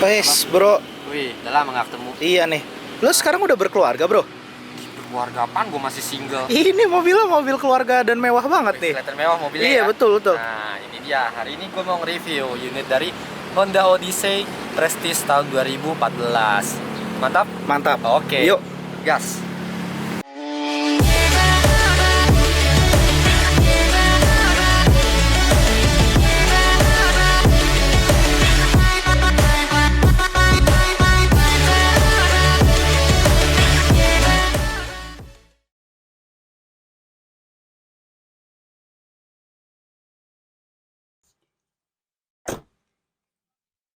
Wes, bro. Wih, udah lama gak ketemu. Iya nih. Lu sekarang udah berkeluarga, bro? Keluarga apaan? Gue masih single. Ini mobilnya mobil keluarga dan mewah banget nih. Kelihatan mewah mobilnya Iya, ya? betul. Nah, ini dia. Hari ini gue mau nge-review unit dari Honda Odyssey Prestige tahun 2014. Mantap? Mantap. Oke. Yuk. Gas.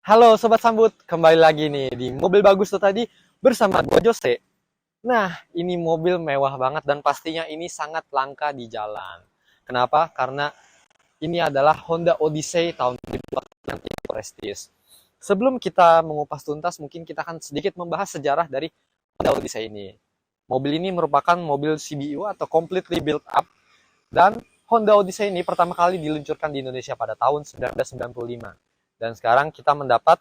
Halo Sobat Sambut, kembali lagi nih di Mobil Bagus tuh tadi bersama gue Jose. Nah, ini mobil mewah banget dan pastinya ini sangat langka di jalan. Kenapa? Karena ini adalah Honda Odyssey tahun 2014 Prestige. Sebelum kita mengupas tuntas, mungkin kita akan sedikit membahas sejarah dari Honda Odyssey ini. Mobil ini merupakan mobil CBU atau completely built up, dan Honda Odyssey ini pertama kali diluncurkan di Indonesia pada tahun 1995. Dan sekarang kita mendapat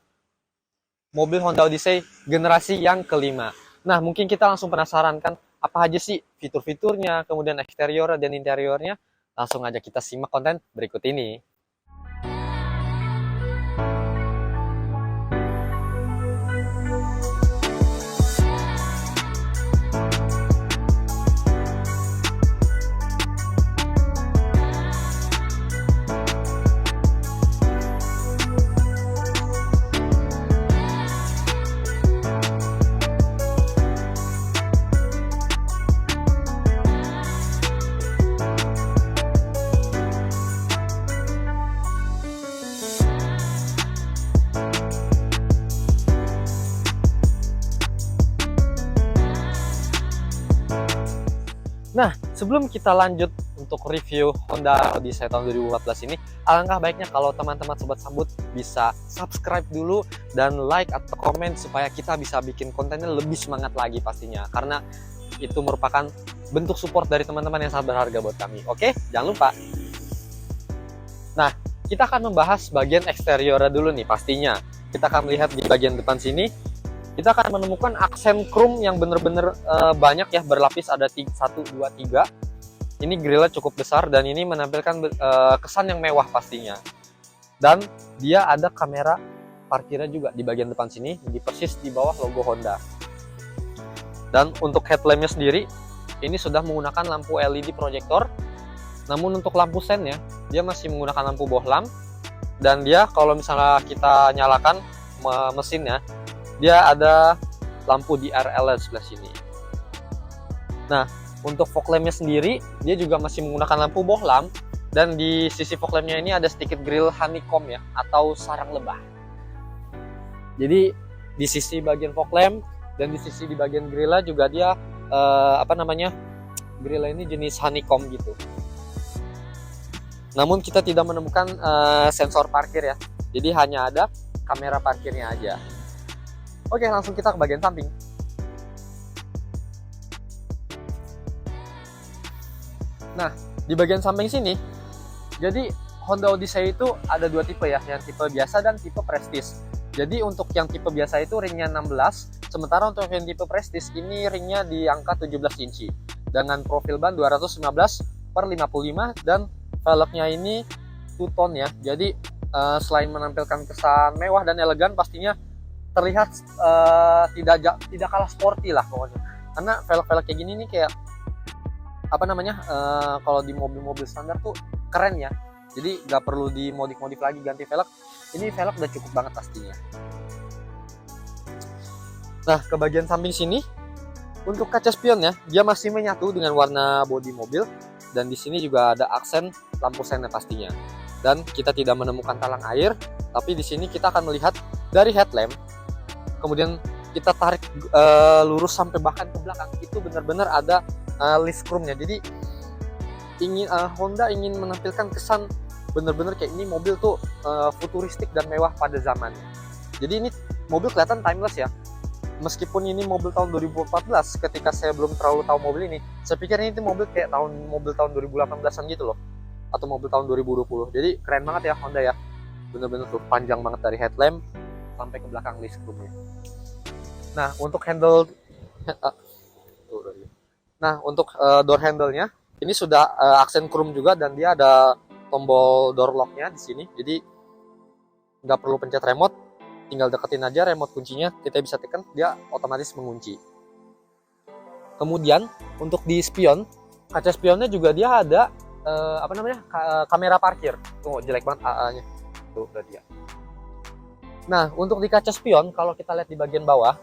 mobil Honda Odyssey generasi yang kelima. Nah, mungkin kita langsung penasaran kan, apa aja sih fitur-fiturnya, kemudian eksterior dan interiornya. Langsung aja kita simak konten berikut ini. Nah, sebelum kita lanjut untuk review Honda Odyssey tahun 2014 ini, alangkah baiknya kalau teman-teman Sobat Sambut bisa subscribe dulu dan like atau komen supaya kita bisa bikin kontennya lebih semangat lagi pastinya. Karena itu merupakan bentuk support dari teman-teman yang sangat berharga buat kami. Oke, jangan lupa. Nah, kita akan membahas bagian eksteriornya dulu nih pastinya. Kita akan melihat di bagian depan sini. Kita akan menemukan aksen chrome yang benar-benar banyak ya, berlapis, ada 1, 2, 3. Ini grillnya cukup besar dan ini menampilkan kesan yang mewah pastinya. Dan dia ada kamera parkirnya juga di bagian depan sini, di persis di bawah logo Honda. Dan untuk headlampnya sendiri, ini sudah menggunakan lampu LED proyektor. Namun untuk lampu sennya, dia masih menggunakan lampu bohlam. Dan dia kalau misalnya kita nyalakan mesinnya, dia ada lampu DRL di sebelah sini. Nah, untuk fog lampnya sendiri, dia juga masih menggunakan lampu bohlam. Dan di sisi fog lampnya ini ada sedikit grill honeycomb ya, atau sarang lebah. Jadi di sisi bagian fog lamp dan di sisi di bagian grillnya juga dia grillnya ini jenis honeycomb gitu. Namun kita tidak menemukan sensor parkir ya. Jadi hanya ada kamera parkirnya aja. Oke, langsung kita ke bagian samping. Nah, di bagian samping sini, jadi Honda Odyssey itu ada dua tipe ya, yang tipe biasa dan tipe Prestige. Jadi untuk yang tipe biasa itu ringnya 16, sementara untuk yang tipe Prestige ini ringnya di angka 17 inci. Dengan profil ban 215/55 dan velgnya ini two-tone ya. Jadi selain menampilkan kesan mewah dan elegan, pastinya terlihat tidak kalah sporty lah pokoknya. Karena velg-velg kayak gini nih kayak kalau di mobil-mobil standar tuh keren ya. Jadi nggak perlu dimodif-modif lagi ganti velg. Ini velg udah cukup banget pastinya. Nah, ke bagian samping sini untuk kaca spionnya dia masih menyatu dengan warna bodi mobil, dan di sini juga ada aksen lampu sennya pastinya. Dan kita tidak menemukan talang air, tapi di sini kita akan melihat dari headlamp. Kemudian kita tarik lurus sampai bahkan ke belakang, itu benar-benar ada list chrome-nya. Jadi Honda ingin menampilkan kesan benar-benar kayak ini mobil tuh futuristik dan mewah pada zamannya. Jadi ini mobil kelihatan timeless ya. Meskipun ini mobil tahun 2014, ketika saya belum terlalu tahu mobil ini, saya pikir ini mobil kayak mobil tahun 2018-an gitu loh, atau mobil tahun 2020. Jadi keren banget ya Honda ya. Bener-bener tuh panjang banget dari headlamp sampai ke belakang list chrome-nya. Nah, untuk handle door handle-nya ini sudah aksen chrome juga, dan dia ada tombol door lock-nya di sini. Jadi nggak perlu pencet remote, tinggal deketin aja remote kuncinya, kita bisa tekan, dia otomatis mengunci. Kemudian untuk di spion, kaca spionnya juga dia ada kamera parkir. Tuh jelek banget AA-nya. Tuh udah dia. Nah, untuk di kaca spion, kalau kita lihat di bagian bawah,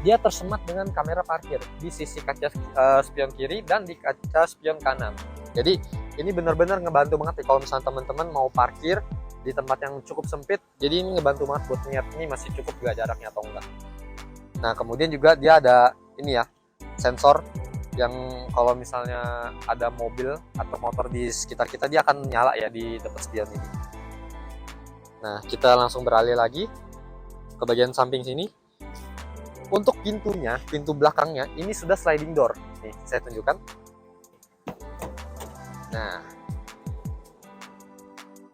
dia tersemat dengan kamera parkir di sisi kaca spion kiri dan di kaca spion kanan. Jadi ini benar-benar ngebantu banget nih kalau misalnya teman-teman mau parkir di tempat yang cukup sempit. Jadi ini ngebantu banget buat niat ini masih cukup gak jaraknya atau enggak. Nah, kemudian juga dia ada ini ya, sensor yang kalau misalnya ada mobil atau motor di sekitar kita, dia akan nyala ya di depan spion ini. Nah, kita langsung beralih lagi ke bagian samping sini. Untuk pintunya, pintu belakangnya ini sudah sliding door. Nih, saya tunjukkan. Nah,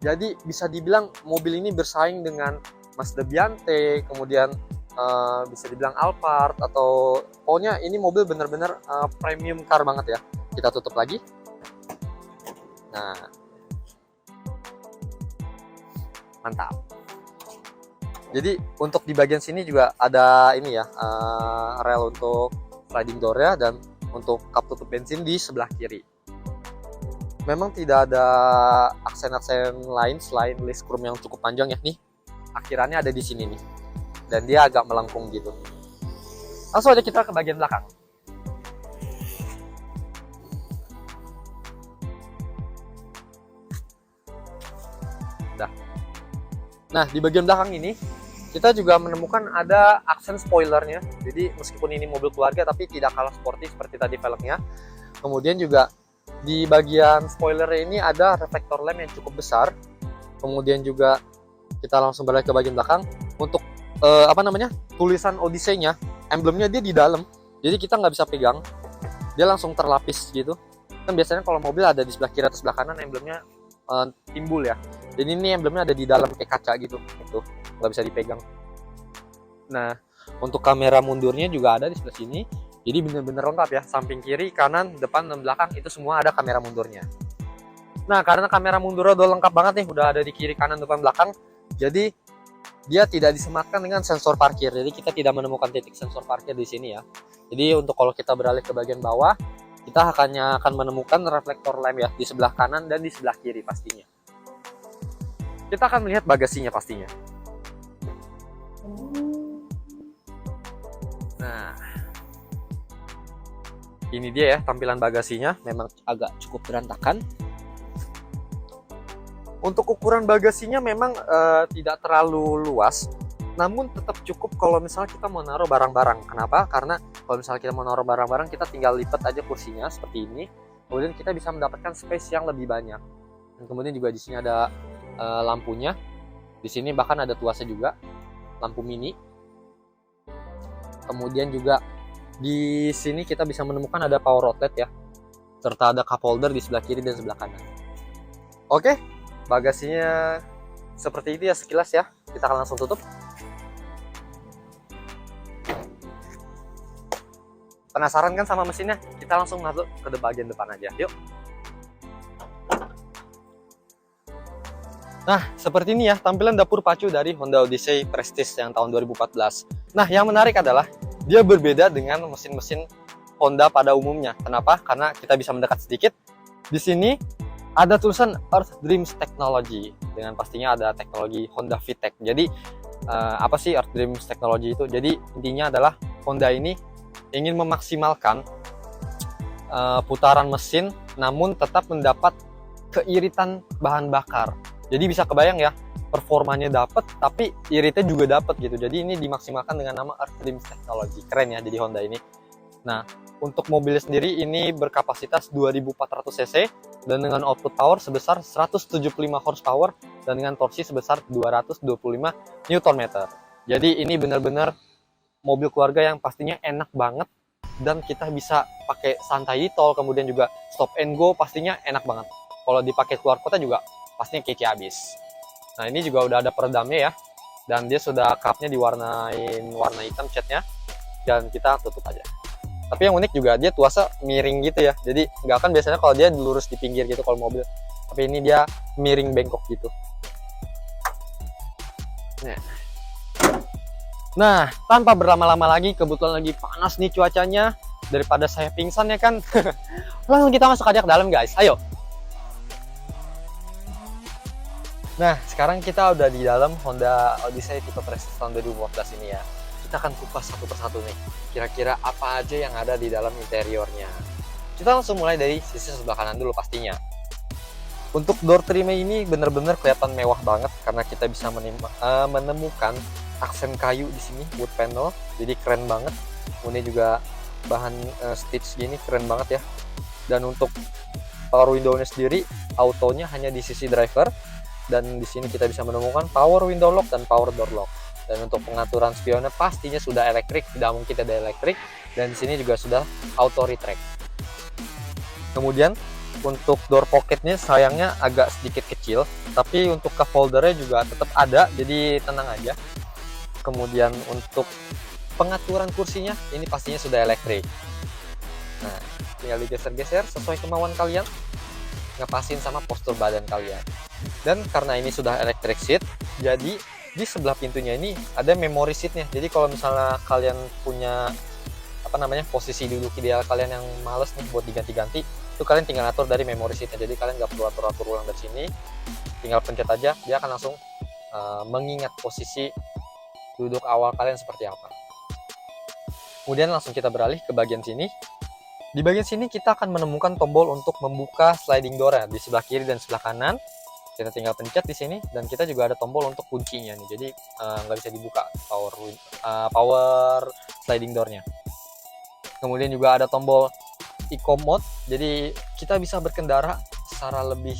jadi bisa dibilang mobil ini bersaing dengan Mazda Biante, kemudian bisa dibilang Alphard, atau pokoknya ini mobil bener-bener premium car banget ya. Kita tutup lagi. Nah, mantap. Jadi untuk di bagian sini juga ada ini ya, rel untuk sliding door ya, dan untuk kap tutup bensin di sebelah kiri. Memang tidak ada aksen-aksen lain selain list chrome yang cukup panjang ya. Nih, akhirannya ada di sini nih, dan dia agak melengkung gitu. Langsung aja kita ke bagian belakang. Nah, di bagian belakang ini kita juga menemukan ada aksen spoilernya. Jadi meskipun ini mobil keluarga tapi tidak kalah sporty seperti tadi velgnya. Kemudian juga di bagian spoiler ini ada reflektor lem yang cukup besar. Kemudian juga kita langsung beralih ke bagian belakang. Untuk tulisan Odyssey-nya, emblemnya dia di dalam. Jadi kita nggak bisa pegang. Dia langsung terlapis gitu. Kan biasanya kalau mobil ada di sebelah kiri atau sebelah kanan, emblemnya timbul ya. Dan ini emblemnya ada di dalam kayak kaca gitu, itu nggak bisa dipegang. Nah, untuk kamera mundurnya juga ada di sebelah sini. Jadi bener-bener lengkap ya, samping kiri, kanan, depan, dan belakang itu semua ada kamera mundurnya. Nah, karena kamera mundurnya udah lengkap banget nih, udah ada di kiri, kanan, depan, belakang. Jadi dia tidak disematkan dengan sensor parkir. Jadi kita tidak menemukan titik sensor parkir di sini ya. Jadi untuk kalau kita beralih ke bagian bawah, kita hanya akan menemukan reflektor lem ya di sebelah kanan dan di sebelah kiri pastinya. Kita akan melihat bagasinya pastinya. Nah, ini dia ya tampilan bagasinya, memang agak cukup berantakan. Untuk ukuran bagasinya memang tidak terlalu luas, namun tetap cukup kalau misalnya kita mau naruh barang-barang. Kenapa? Karena kalau misalnya kita mau naruh barang-barang, kita tinggal lipat aja kursinya seperti ini. Kemudian kita bisa mendapatkan space yang lebih banyak. Dan kemudian juga di sini ada lampunya. Di sini bahkan ada tuasnya juga, lampu mini. Kemudian juga di sini kita bisa menemukan ada power outlet ya, serta ada cup holder di sebelah kiri dan sebelah kanan. Oke, bagasinya seperti itu ya sekilas ya. Kita akan langsung tutup. Penasaran kan sama mesinnya? Kita langsung masuk ke bagian depan aja. Yuk. Nah, seperti ini ya tampilan dapur pacu dari Honda Odyssey Prestige yang tahun 2014. Nah, yang menarik adalah dia berbeda dengan mesin-mesin Honda pada umumnya. Kenapa? Karena kita bisa mendekat sedikit. Di sini ada tulisan Earth Dreams Technology, dengan pastinya ada teknologi Honda VTEC. Jadi apa sih Earth Dreams Technology itu? Jadi intinya adalah Honda ini ingin memaksimalkan putaran mesin, namun tetap mendapat keiritan bahan bakar. Jadi bisa kebayang ya, performanya dapat, tapi iritnya juga dapat gitu. Jadi ini dimaksimalkan dengan nama Earth Dreams Technology. Keren ya jadi Honda ini. Nah, untuk mobilnya sendiri ini berkapasitas 2400 cc dan dengan output power sebesar 175 horsepower dan dengan torsi sebesar 225 Nm. Jadi ini benar-benar mobil keluarga yang pastinya enak banget, dan kita bisa pakai santai di tol, kemudian juga stop and go pastinya enak banget. Kalau dipakai keluar kota juga pastinya kece abis. Nah, ini juga udah ada peredamnya ya. dan dia sudah cupnya diwarnain warna hitam catnya, dan kita tutup aja. Tapi yang unik juga dia tuasnya miring gitu ya, jadi nggak kan biasanya kalau dia lurus di pinggir gitu kalau mobil, tapi ini dia miring bengkok gitu. Nah, tanpa berlama-lama lagi, kebetulan lagi panas nih cuacanya, daripada saya pingsan ya kan. Langsung kita masuk aja ke dalam guys, ayo. Nah, sekarang kita udah di dalam Honda Odyssey tipe Prestige tahun 2014 ini ya. Kita akan kupas satu persatu nih, kira-kira apa aja yang ada di dalam interiornya. Kita langsung mulai dari sisi sebelah kanan dulu pastinya. Untuk door trimnya ini bener-bener kelihatan mewah banget, karena kita bisa menemukan aksen kayu di sini, wood panel, jadi keren banget. Ini juga bahan stitch gini keren banget ya. Dan untuk power window-nya sendiri, autonya hanya di sisi driver, dan di sini kita bisa menemukan power window lock dan power door lock. Dan untuk pengaturan spionnya pastinya sudah elektrik, tidak mungkin tidak elektrik. Dan di sini juga sudah auto retract. Kemudian untuk door pocketnya sayangnya agak sedikit kecil, tapi untuk cup holdernya juga tetap ada, jadi tenang aja. Kemudian untuk pengaturan kursinya ini pastinya sudah elektrik. Nah, tinggal digeser-geser sesuai kemauan kalian, ngepasin sama postur badan kalian. Dan karena ini sudah electric seat, jadi di sebelah pintunya ini ada memory seatnya. Jadi kalau misalnya kalian punya posisi duduk ideal kalian yang males nih buat diganti-ganti, itu kalian tinggal atur dari memory seatnya. Jadi kalian nggak perlu atur ulang dari sini, tinggal pencet aja, dia akan langsung mengingat posisi duduk awal kalian seperti apa. Kemudian langsung kita beralih ke bagian sini. Di bagian sini kita akan menemukan tombol untuk membuka sliding door-nya di sebelah kiri dan sebelah kanan. Kita tinggal pencet di sini, dan kita juga ada tombol untuk kuncinya nih. Jadi nggak bisa dibuka power sliding door-nya. Kemudian juga ada tombol eco mode. Jadi kita bisa berkendara secara lebih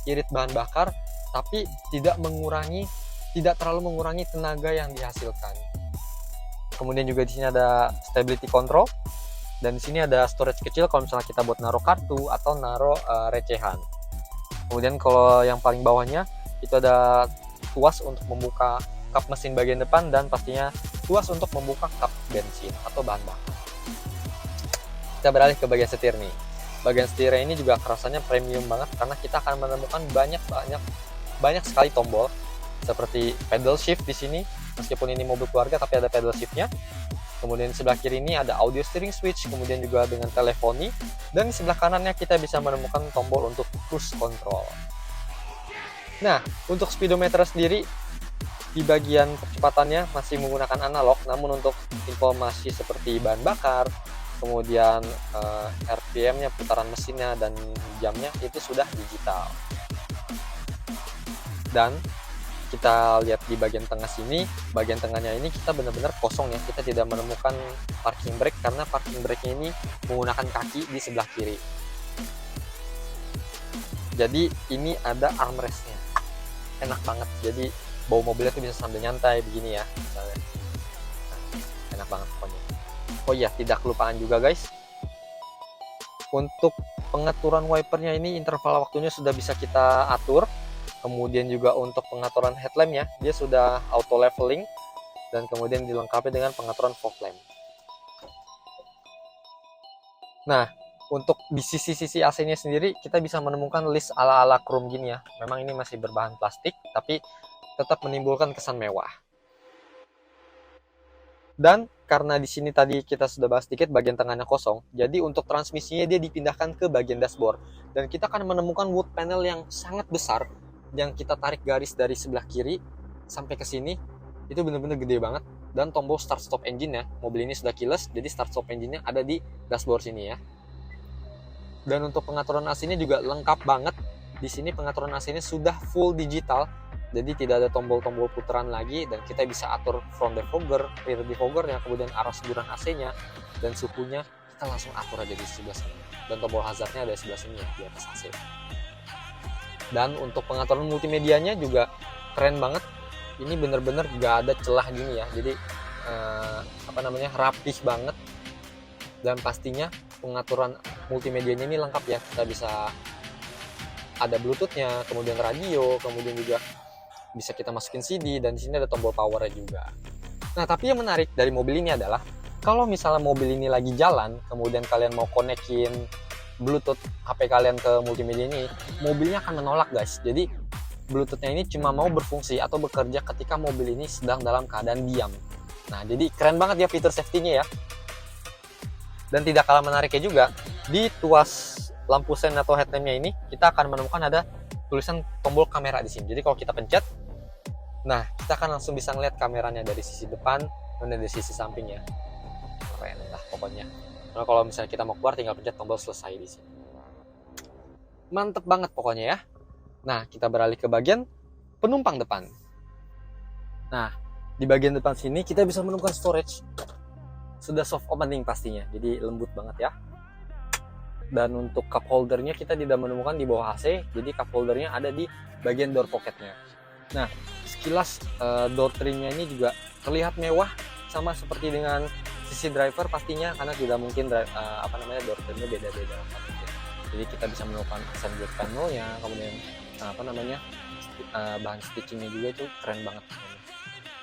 irit bahan bakar, tapi tidak terlalu mengurangi tenaga yang dihasilkan. Kemudian juga di sini ada stability control, dan di sini ada storage kecil kalau misalnya kita buat naruh kartu atau naruh recehan. Kemudian kalau yang paling bawahnya itu ada tuas untuk membuka kap mesin bagian depan, dan pastinya tuas untuk membuka kap bensin atau bahan bakar. Kita beralih ke bagian setir nih. Bagian setirnya ini juga kerasanya premium banget, karena kita akan menemukan banyak sekali tombol seperti pedal shift di sini. Meskipun ini mobil keluarga tapi ada pedal shiftnya. Kemudian di sebelah kiri ini ada audio steering switch, kemudian juga dengan teleponi, dan di sebelah kanannya kita bisa menemukan tombol untuk cruise control. Nah, untuk speedometer sendiri di bagian percepatannya masih menggunakan analog, namun untuk informasi seperti bahan bakar, kemudian RPM-nya, putaran mesinnya, dan jamnya itu sudah digital. Dan kita lihat di bagian tengah sini, bagian tengahnya ini kita benar-benar kosong ya, kita tidak menemukan parking brake, karena parking brake-nya ini menggunakan kaki di sebelah kiri. Jadi ini ada armrest-nya, enak banget, jadi bawa mobilnya tuh bisa sambil nyantai begini ya misalnya. Enak banget pokoknya. Oh iya, tidak kelupaan juga guys, untuk pengaturan wipernya ini interval waktunya sudah bisa kita atur. Kemudian juga untuk pengaturan headlampnya dia sudah auto leveling, dan kemudian dilengkapi dengan pengaturan fog lamp. Nah, untuk di sisi-sisi AC-nya sendiri kita bisa menemukan list ala-ala chrome gini ya. Memang ini masih berbahan plastik, tapi tetap menimbulkan kesan mewah. Dan karena di sini tadi kita sudah bahas sedikit bagian tengahnya kosong, jadi untuk transmisinya dia dipindahkan ke bagian dashboard, dan kita akan menemukan wood panel yang sangat besar. Yang kita tarik garis dari sebelah kiri sampai ke sini itu benar-benar gede banget. Dan tombol start stop engine ya, mobil ini sudah keyless, jadi start stop engine-nya ada di dashboard sini ya. Dan untuk pengaturan AC-nya juga lengkap banget. Di sini pengaturan AC-nya sudah full digital, jadi tidak ada tombol-tombol putaran lagi, dan kita bisa atur front defogger, rear defogger-nya, kemudian arah semburan AC-nya, dan suhunya kita langsung atur aja di sebelah sini. Dan tombol hazardnya ada di sebelah sini ya, di atas AC. Dan untuk pengaturan multimedianya juga keren banget. Ini bener-bener gak ada celah gini ya, jadi rapih banget. Dan pastinya pengaturan multimedianya ini lengkap ya, kita bisa ada bluetoothnya, kemudian radio, kemudian juga bisa kita masukin CD, dan di sini ada tombol powernya juga. Nah, tapi yang menarik dari mobil ini adalah kalau misalnya mobil ini lagi jalan, kemudian kalian mau konekin Bluetooth HP kalian ke multimedia ini, mobilnya akan menolak guys. Jadi Bluetoothnya ini cuma mau berfungsi atau bekerja ketika mobil ini sedang dalam keadaan diam. Nah, jadi keren banget ya fitur safety-nya ya. Dan tidak kalah menariknya juga, di tuas lampu sen atau headlampnya ini kita akan menemukan ada tulisan tombol kamera di sini. Jadi kalau kita pencet, nah kita akan langsung bisa ngeliat kameranya dari sisi depan dan dari sisi sampingnya. Keren lah pokoknya. Karena kalau misalnya kita mau keluar, tinggal pencet tombol selesai di sini. Mantep banget pokoknya ya. Nah, kita beralih ke bagian penumpang depan. Nah, di bagian depan sini kita bisa menemukan storage. Sudah soft opening pastinya, jadi lembut banget ya. Dan untuk cup holdernya kita tidak menemukan di bawah AC, jadi cup holdernya ada di bagian door pocketnya. Nah, sekilas door trimnya ini juga terlihat mewah, sama seperti dengan sisi driver pastinya, karena tidak mungkin door trimnya beda-beda. Jadi kita bisa menemukan assembly panelnya, kemudian bahan stitchingnya juga itu keren banget.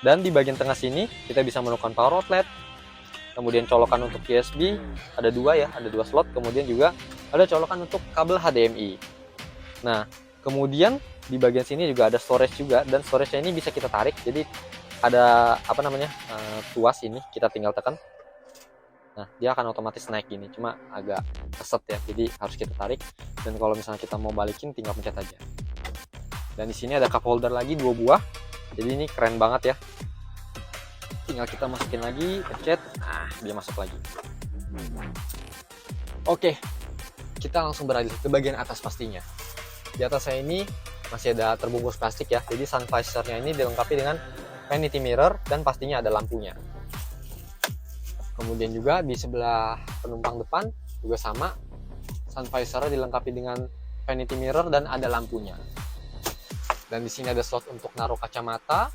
Dan di bagian tengah sini kita bisa menemukan power outlet, kemudian colokan untuk USB ada dua slot, kemudian juga ada colokan untuk kabel HDMI. Nah, kemudian di bagian sini juga ada storage juga, dan storage-nya ini bisa kita tarik. Jadi ada tuas ini kita tinggal tekan. Nah, dia akan otomatis naik gini, cuma agak keset ya, jadi harus kita tarik. Dan kalau misalnya kita mau balikin, tinggal pencet aja. Dan di sini ada cup holder lagi 2 buah. Jadi ini keren banget ya. Tinggal kita masukin lagi, pencet, nah dia masuk lagi. Oke, kita langsung beralih ke bagian atas pastinya. Di atas saya ini masih ada terbungkus plastik ya, jadi sun visor-nya ini dilengkapi dengan vanity mirror dan pastinya ada lampunya. Kemudian juga di sebelah penumpang depan juga sama, sun visor dilengkapi dengan vanity mirror dan ada lampunya. Dan di sini ada slot untuk naruh kacamata.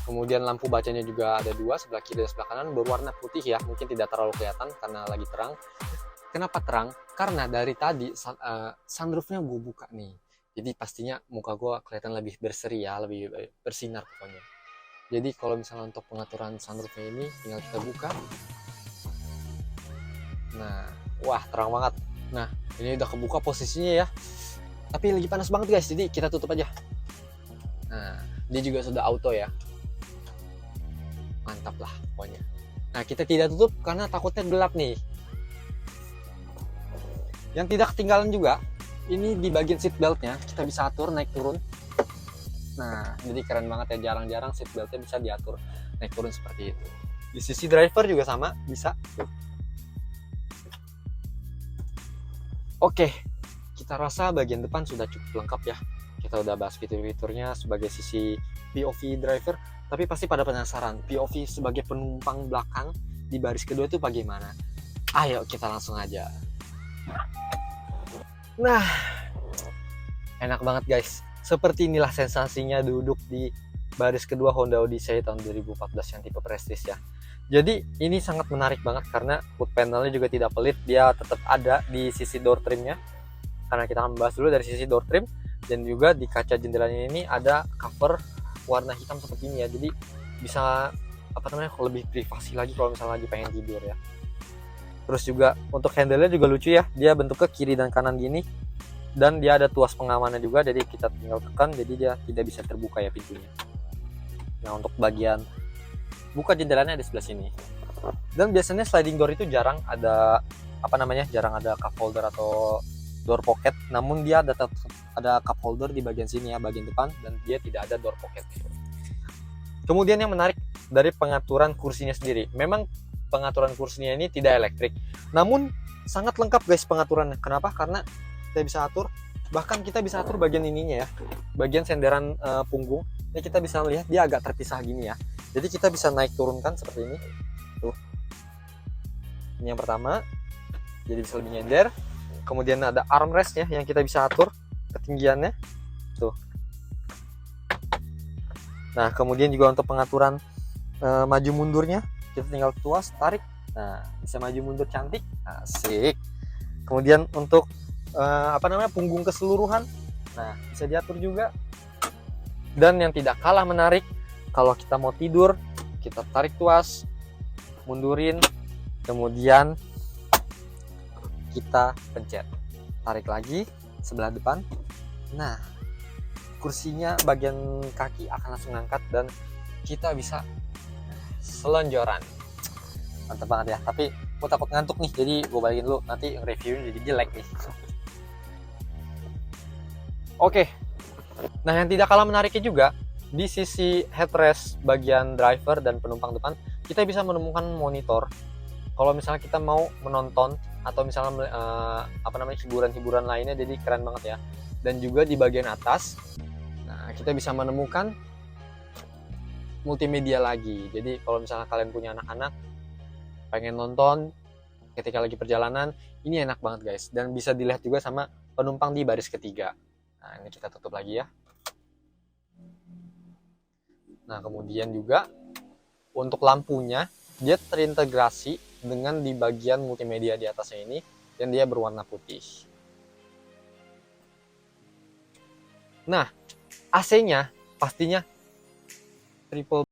Kemudian lampu bacanya juga ada 2, sebelah kiri dan sebelah kanan, berwarna putih ya, mungkin tidak terlalu kelihatan karena lagi terang. Kenapa terang? Karena dari tadi sunroofnya gue buka nih, jadi pastinya muka gue kelihatan lebih berseri ya, lebih bersinar pokoknya. Jadi kalau misalnya untuk pengaturan sunroofnya ini tinggal kita buka. Nah, wah terang banget. Nah, ini udah kebuka posisinya ya, tapi lagi panas banget guys, jadi kita tutup aja. Nah, dia juga sudah auto ya. Mantap lah pokoknya. Nah, kita tidak tutup karena takutnya gelap nih. Yang tidak ketinggalan juga, ini di bagian seat beltnya kita bisa atur naik turun. Nah, jadi keren banget ya, jarang-jarang seat beltnya bisa diatur naik turun seperti itu. Di sisi driver juga sama, bisa. Oke, kita rasa bagian depan sudah cukup lengkap ya. Kita udah bahas fitur-fiturnya sebagai sisi POV driver, tapi pasti pada penasaran POV sebagai penumpang belakang di baris kedua itu bagaimana? Ayo kita langsung aja. Nah, enak banget guys. Seperti inilah sensasinya duduk di baris kedua Honda Odyssey tahun 2014 yang tipe Prestige ya. Jadi ini sangat menarik banget karena hood panelnya juga tidak pelit, dia tetap ada di sisi door trimnya. Karena kita akan bahas dulu dari sisi door trim, dan juga di kaca jendelanya ini ada cover warna hitam seperti ini ya, jadi bisa lebih privasi lagi kalau misalnya lagi pengen tidur ya. Terus juga untuk handle-nya juga lucu ya, dia bentuknya kiri dan kanan gini, dan dia ada tuas pengamannya juga, jadi kita tinggal tekan, jadi dia tidak bisa terbuka ya pintunya. Nah, untuk bagian buka jendelanya di sebelah sini. Dan biasanya sliding door itu jarang ada cup holder atau door pocket, namun dia ada cup holder di bagian sini ya, bagian depan, dan dia tidak ada door pocket. Kemudian yang menarik dari pengaturan kursinya sendiri, memang pengaturan kursinya ini tidak elektrik, namun sangat lengkap guys pengaturannya. Kenapa? Karena kita bisa atur, bahkan kita bisa atur bagian ininya ya, bagian senderan punggung. Ini kita bisa melihat dia agak terpisah gini ya, jadi kita bisa naik turunkan seperti ini. Tuh, ini yang pertama, jadi bisa lebih nyender. Kemudian ada armrestnya yang kita bisa atur ketinggiannya tuh. Nah, kemudian juga untuk pengaturan maju mundurnya, kita tinggal tuas tarik, nah bisa maju mundur cantik, asik. Kemudian untuk punggung keseluruhan, nah bisa diatur juga. Dan yang tidak kalah menarik, kalau kita mau tidur, kita tarik tuas, mundurin, kemudian kita pencet. Tarik lagi sebelah depan. Nah, kursinya bagian kaki akan langsung ngangkat dan kita bisa selonjoran. Mantap banget ya. Tapi gue takut ngantuk nih, jadi gue balikin dulu. Nanti reviewnya jadi jelek nih. Oke. Nah, yang tidak kalah menariknya juga, di sisi headrest bagian driver dan penumpang depan, kita bisa menemukan monitor. Kalau misalnya kita mau menonton atau misalnya hiburan-hiburan lainnya, jadi keren banget ya. Dan juga di bagian atas, nah kita bisa menemukan multimedia lagi. Jadi kalau misalnya kalian punya anak-anak pengen nonton ketika lagi perjalanan, ini enak banget guys. Dan bisa dilihat juga sama penumpang di baris ketiga. Nah, ini kita tutup lagi ya. Nah, kemudian juga untuk lampunya, dia terintegrasi dengan di bagian multimedia di atasnya ini, dan dia berwarna putih. Nah, AC-nya pastinya triple.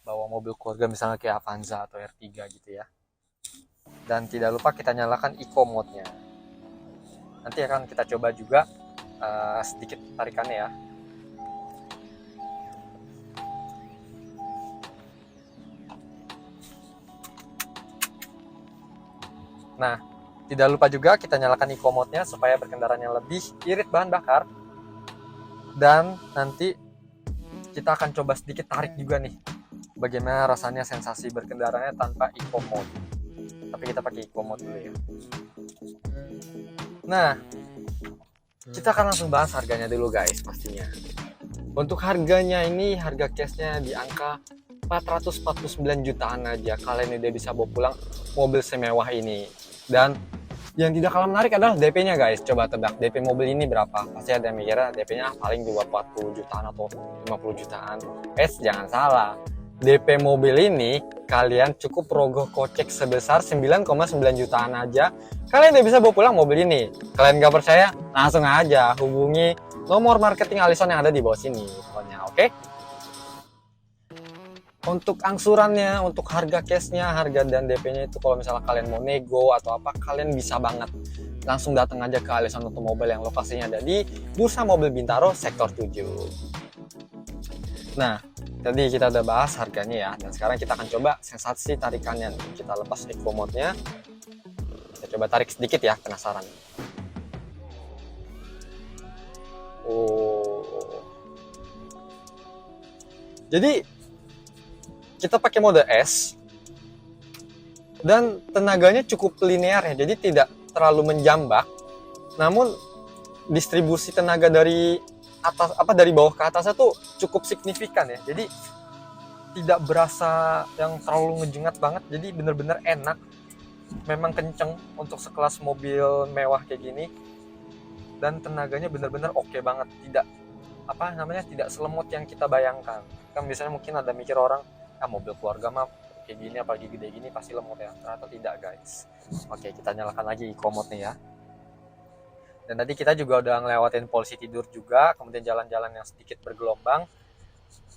Bawa mobil keluarga misalnya kayak Avanza atau R3 gitu ya. Dan tidak lupa kita nyalakan eco mode-nya. Nanti akan kita coba juga sedikit tarikannya ya. Nah, tidak lupa juga kita nyalakan eco mode-nya supaya berkendaraan yang lebih irit bahan bakar Dan nanti kita akan coba sedikit tarik juga nih, bagaimana rasanya sensasi berkendaranya tanpa eco mode. Tapi kita pakai eco mode dulu ya. Nah, kita akan langsung bahas harganya dulu guys pastinya. Untuk harganya ini, harga cashnya di angka 449 jutaan aja. Kalian udah bisa bawa pulang mobil semewah ini. Dan yang tidak kalah menarik adalah DP-nya guys. Coba tebak DP mobil ini berapa? Pasti ada yang mikirnya DP-nya paling juga 40 jutaan atau 50 jutaan. Jangan salah. DP mobil ini kalian cukup rogoh kocek sebesar 9,9 jutaan aja. Kalian udah bisa bawa pulang mobil ini. Kalian gak percaya? Langsung aja hubungi nomor marketing Alison yang ada di bawah sini. Pokoknya oke? Untuk angsurannya, untuk harga cashnya, harga dan DP-nya itu kalau misalnya kalian mau nego atau apa, kalian bisa banget langsung datang aja ke Alison Automobile yang lokasinya ada di Bursa Mobil Bintaro Sektor 7. Nah, tadi kita udah bahas harganya ya, dan sekarang kita akan coba sensasi tarikannya. Kita lepas eco mode-nya, kita coba tarik sedikit ya, penasaran. Jadi kita pakai mode S dan tenaganya cukup linear ya, jadi tidak terlalu menjambak. Namun distribusi tenaga dari atas dari bawah ke atasnya tuh cukup signifikan ya. Jadi tidak berasa yang terlalu ngejengat banget. Jadi bener-bener enak. Memang kenceng untuk sekelas mobil mewah kayak gini. Dan tenaganya bener-bener oke banget. Tidak selemot yang kita bayangkan. Kan biasanya mungkin ada mikir orang, mobil keluarga mah kayak gini apalagi gede gini pasti lemot ya. Ternyata tidak guys. Oke, kita nyalakan lagi eco mode nih ya. Dan tadi kita juga udah ngelewatin polisi tidur juga, kemudian jalan-jalan yang sedikit bergelombang.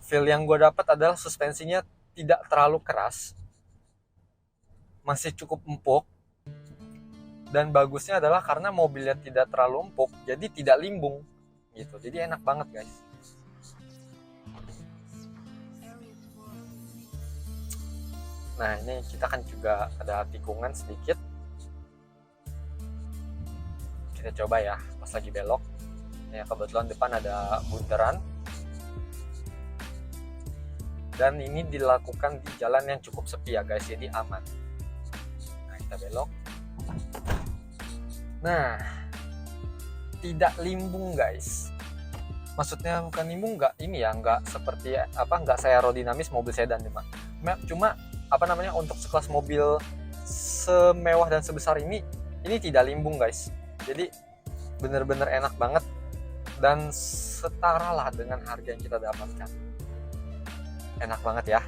Feel yang gue dapat adalah suspensinya tidak terlalu keras, masih cukup empuk. Dan bagusnya adalah karena mobilnya tidak terlalu empuk, jadi tidak limbung gitu. Jadi enak banget guys. Nah, ini kita kan juga ada tikungan sedikit. Kita coba ya, pas lagi belok. Ya, kebetulan depan ada bundaran. Dan ini dilakukan di jalan yang cukup sepi ya guys, jadi aman. Nah, kita belok. Nah, tidak limbung guys. Maksudnya bukan limbung, nggak seperti nggak aerodinamis mobil sedan cuma untuk sekelas mobil semewah dan sebesar ini tidak limbung guys. Jadi bener-bener enak banget dan setara lah dengan harga yang kita dapatkan. Enak banget ya.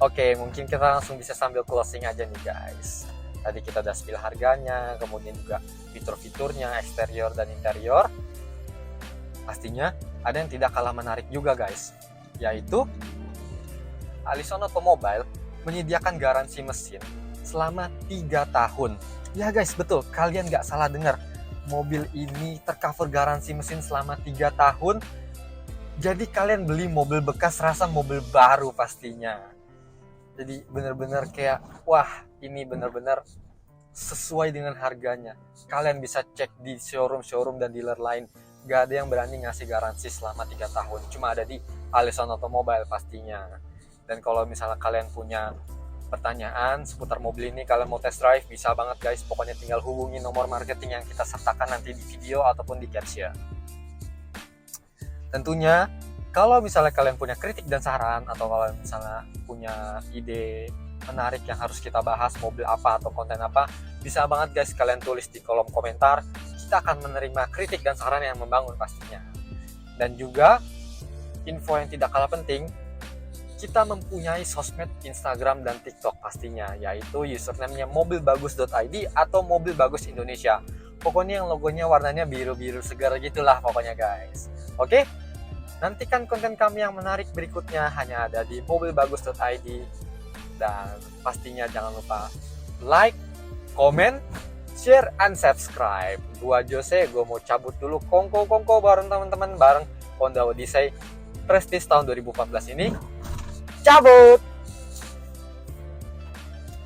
Oke, mungkin kita langsung bisa sambil closing aja nih guys. Tadi kita udah spill harganya, kemudian juga fitur-fiturnya, eksterior dan interior. Pastinya ada yang tidak kalah menarik juga guys, yaitu Alison Automobile menyediakan garansi mesin selama 3 tahun. Ya guys, betul, kalian nggak salah dengar. Mobil ini tercover garansi mesin selama 3 tahun. Jadi kalian beli mobil bekas rasa mobil baru pastinya. Jadi bener-bener kayak, wah ini bener-bener sesuai dengan harganya. Kalian bisa cek di showroom dan dealer lain. Gak ada yang berani ngasih garansi selama 3 tahun. Cuma ada di Alison Automobile pastinya. Dan kalau misalnya kalian punya pertanyaan seputar mobil ini, kalian mau test drive, bisa banget guys. Pokoknya tinggal hubungi nomor marketing yang kita sertakan nanti di video ataupun di caption. Tentunya kalau misalnya kalian punya kritik dan saran, atau kalau misalnya punya ide menarik yang harus kita bahas, mobil apa atau konten apa, bisa banget guys kalian tulis di kolom komentar. Kita akan menerima kritik dan saran yang membangun pastinya. Dan juga info yang tidak kalah penting, kita mempunyai sosmed Instagram dan TikTok pastinya, yaitu username-nya mobilbagus.id atau Mobil Bagus Indonesia. Pokoknya yang logonya warnanya biru-biru segar gitulah pokoknya guys. Oke? Nantikan konten kami yang menarik berikutnya hanya ada di mobilbagus.id. Dan pastinya jangan lupa like, comment, share, and subscribe. Gua Jose, gua mau cabut dulu kongko bareng teman-teman, bareng Honda Odyssey Prestige tahun 2014 ini. Cabut!